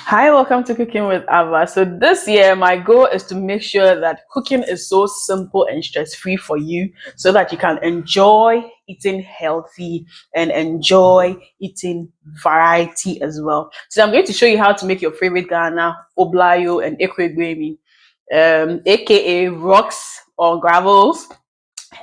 Hi, welcome to Cooking with Ava. So this year, my goal is to make sure that cooking is so simple and stress-free for you so that you can enjoy eating healthy and enjoy eating variety as well. So I'm going to show you how to make your favorite Ghana, Oblayo and Ekuegbemi, aka rocks or gravels,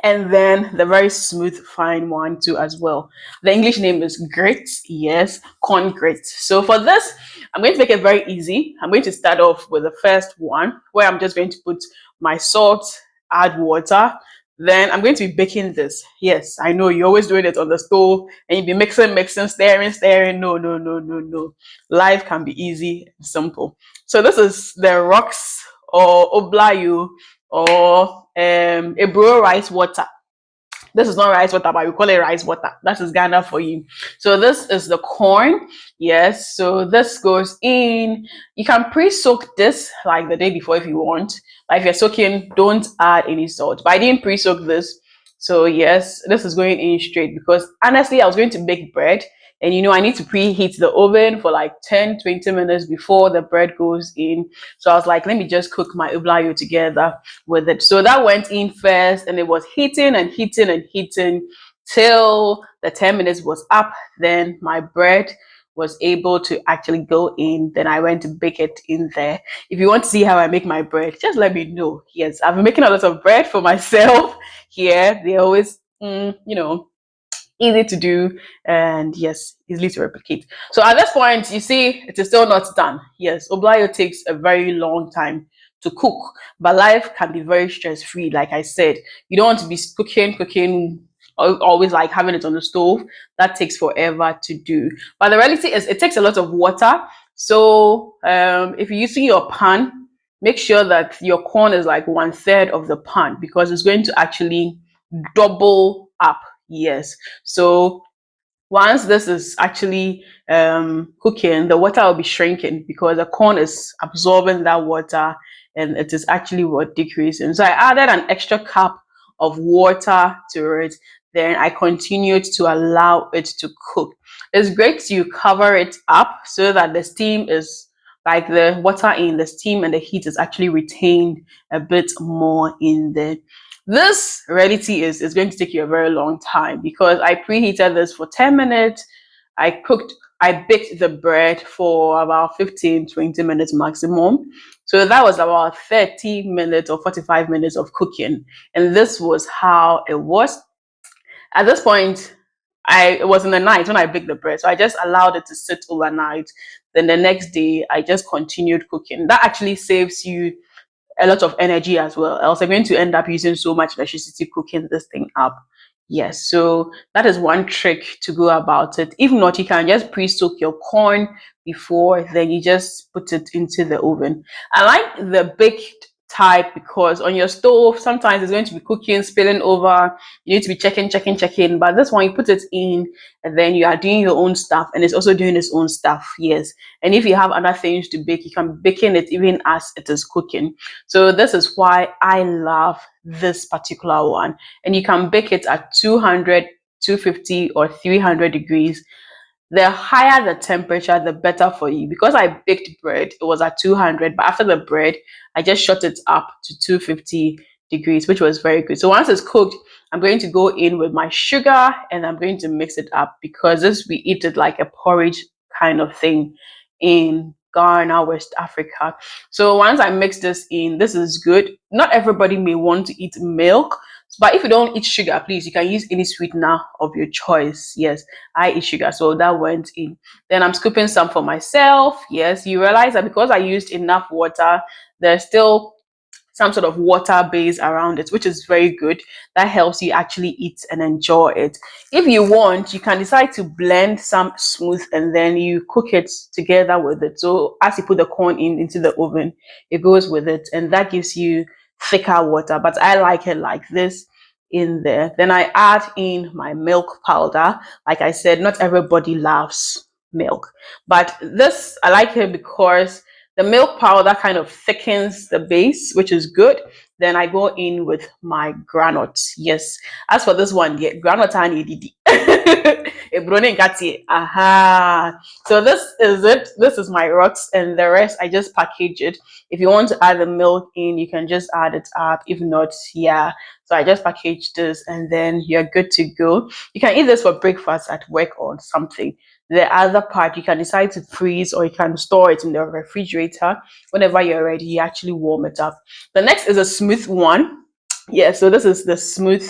and then the very smooth fine one too as well. The English name is grits. Yes, corn grits. So for this, I'm going to make it very easy. I'm going to start off with the first one where I'm just going to put my salt, add water. Then I'm going to be baking this. Yes, I know you're always doing it on the stove and you be mixing, stirring. No, no, no, no, no. Life can be easy and simple. So this is the rocks or oblayo or Eburo rice water. This is not rice water, but we call it rice water. That is Ghana for you. So this is the corn. Yes. So this goes in. You can pre-soak this like the day before if you want. Like if you're soaking, don't add any salt. But I didn't pre-soak this. So yes, this is going in straight because honestly, I was going to bake bread. And I need to preheat the oven for like 10-20 minutes before the bread goes in. So I was like, let me just cook my ublayo together with it. So that went in first and it was heating and heating and heating till the 10 minutes was up. Then my bread was able to actually go in. Then I went to bake it in there. If you want to see how I make my bread, just let me know. Yes, I've been making a lot of bread for myself here. They always, easy to do and yes, easily to replicate. So at this point, you see, it is still not done. Yes, Oblayo takes a very long time to cook, but life can be very stress-free. Like I said, you don't want to be cooking, always like having it on the stove. That takes forever to do. But the reality is it takes a lot of water. So if you're using your pan, make sure that your corn is like 1/3 of the pan because it's going to actually double up. Yes. So once this is actually cooking, the water will be shrinking because the corn is absorbing that water and it is actually what decreasing. So I added an extra cup of water to it. Then I continued to allow it to cook. It's great to cover it up so that the steam is like the water in the steam and the heat is actually retained a bit more in there. This reality is going to take you a very long time because I preheated this for 10 minutes. I baked the bread for about 15-20 minutes maximum. So that was about 30 minutes or 45 minutes of cooking. And this was how it was. At this point, it was in the night when I baked the bread. So I just allowed it to sit overnight. Then the next day, I just continued cooking. That actually saves you a lot of energy as well. Else I'm going to end up using so much electricity cooking this thing up. Yes, so that is one trick to go about it. If not, you can just pre-soak your corn before, then you just put it into the oven. I like the baked type because on your stove, sometimes it's going to be cooking, spilling over. You need to be checking. But this one, you put it in and then you are doing your own stuff and it's also doing its own stuff. Yes. And if you have other things to bake, you can be baking it even as it is cooking. So this is why I love this particular one. And you can bake it at 200, 250 or 300 degrees. The higher the temperature, the better for you. Because I baked bread, it was at 200, but after the bread, I just shot it up to 250 degrees, which was very good. So once it's cooked, I'm going to go in with my sugar and I'm going to mix it up because this we eat it like a porridge kind of thing in Ghana, West Africa. So once I mix this in, this is good. Not everybody may want to eat milk, but if you don't eat sugar, please, you can use any sweetener of your choice. Yes, I eat sugar, so that went in. Then I'm scooping some for myself. Yes, you realize that because I used enough water, there's still some sort of water base around it, which is very good. That helps you actually eat and enjoy it. If you want, you can decide to blend some smooth and then you cook it together with it. So as you put the corn into the oven, it goes with it and that gives you thicker water. But I like it like this in there. Then I add in my milk powder. Like I said, not everybody loves milk, but this I like it because the milk powder kind of thickens the base, which is good. Then I go in with my granules. Yes. As for this one, yeah, granite and EDD. Eburo ne nkati. Aha. So this is it. This is my rocks, and the rest I just package it. If you want to add the milk in, you can just add it up. If not, yeah. So I just package this, and then you're good to go. You can eat this for breakfast at work or something. The other part, you can decide to freeze or you can store it in the refrigerator. Whenever you're ready, you actually warm it up. The next is a smooth one. Yeah, so this is the smooth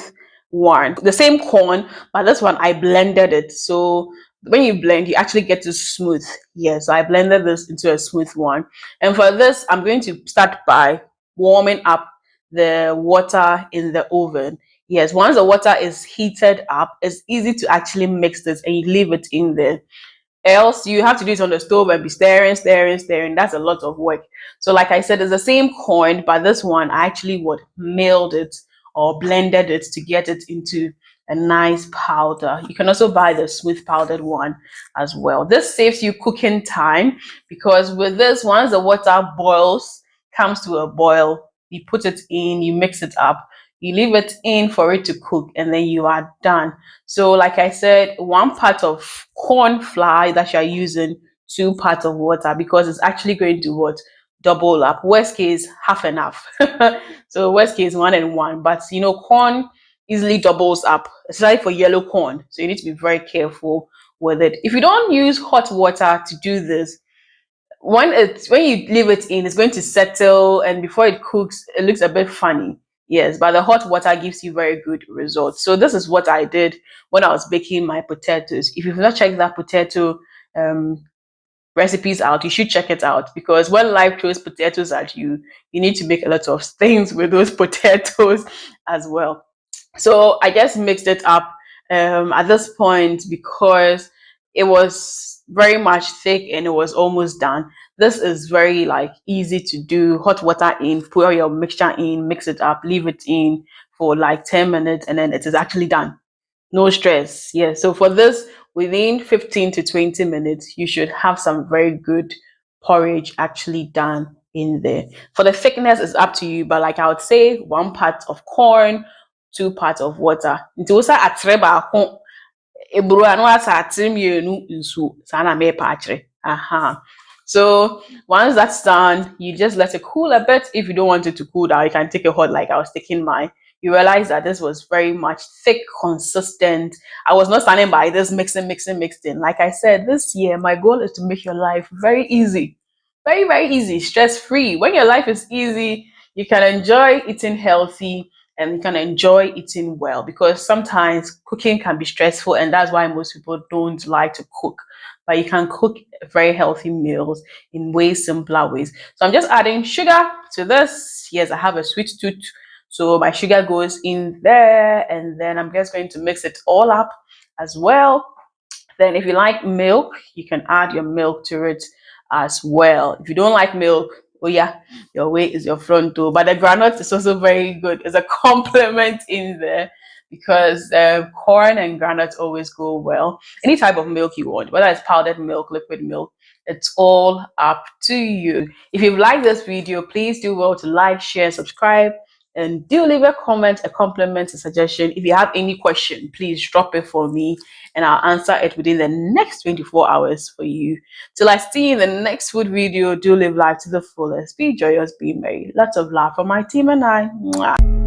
one. The same corn, but this one I blended it. So when you blend, you actually get to smooth. Yeah, so I blended this into a smooth one. And for this, I'm going to start by warming up the water in the oven. Yes, once the water is heated up, it's easy to actually mix this and you leave it in there. Else you have to do it on the stove and be stirring, stirring, stirring. That's a lot of work. So like I said, it's the same corn, but this one I actually would milled it or blended it to get it into a nice powder. You can also buy the smooth powdered one as well. This saves you cooking time because with this, once the water boils, comes to a boil, you put it in, you mix it up, you leave it in for it to cook, and then you are done. So, like I said, 1 part of corn flour that you're using, 2 parts of water, because it's actually going to what? Double up. Worst case, half and half. So worst case, 1 and 1. But you know, corn easily doubles up, especially for yellow corn. So you need to be very careful with it. If you don't use hot water to do this, when you leave it in, it's going to settle, and before it cooks, it looks a bit funny. Yes, but the hot water gives you very good results. So this is what I did when I was baking my potatoes. If you've not checked that potato um, recipes out, you should check it out, because when life throws potatoes at you, you need to make a lot of things with those potatoes as well. So I just mixed it up at this point because it was very much thick and it was almost done. This is very like easy to do. Hot water in, pour your mixture in, mix it up, leave it in for like 10 minutes, and then it is actually done. No stress. Yeah. So for this, within 15 to 20 minutes, you should have some very good porridge actually done in there. For the thickness, it's up to you, but like I would say, 1 part of corn, 2 parts of water. Nti wosa atre baako, eburo ano asa atre mmienu nsuo. Saa na mepa akyerɛ. Aha. So once that's done, you just let it cool a bit. If you don't want it to cool down, you can take it hot like I was taking mine. You realize that this was very much thick, consistent. I was not standing by this mixing, mixing, mixing. Like I said, this year, my goal is to make your life very easy. Very, very easy, stress free. When your life is easy, you can enjoy eating healthy and you can enjoy eating well, because sometimes cooking can be stressful, and that's why most people don't like to cook. But you can cook very healthy meals in way simpler ways. So I'm just adding sugar to this. Yes, I have a sweet tooth, so my sugar goes in there, and then I'm just going to mix it all up as well. Then if you like milk, you can add your milk to it as well. If you don't like milk, oh yeah, your way is your front door. But the granite is also very good. It's a compliment in there, because corn and granite always go well. Any type of milk you want, whether it's powdered milk, liquid milk, it's all up to you. If you've liked this video, please do well to like, share, subscribe, and do leave a comment, a compliment, a suggestion. If you have any question, please drop it for me and I'll answer it within the next 24 hours for you. Till I see you in the next food video, do live life to the fullest. Be joyous, be merry. Lots of love from my team and I. Mwah.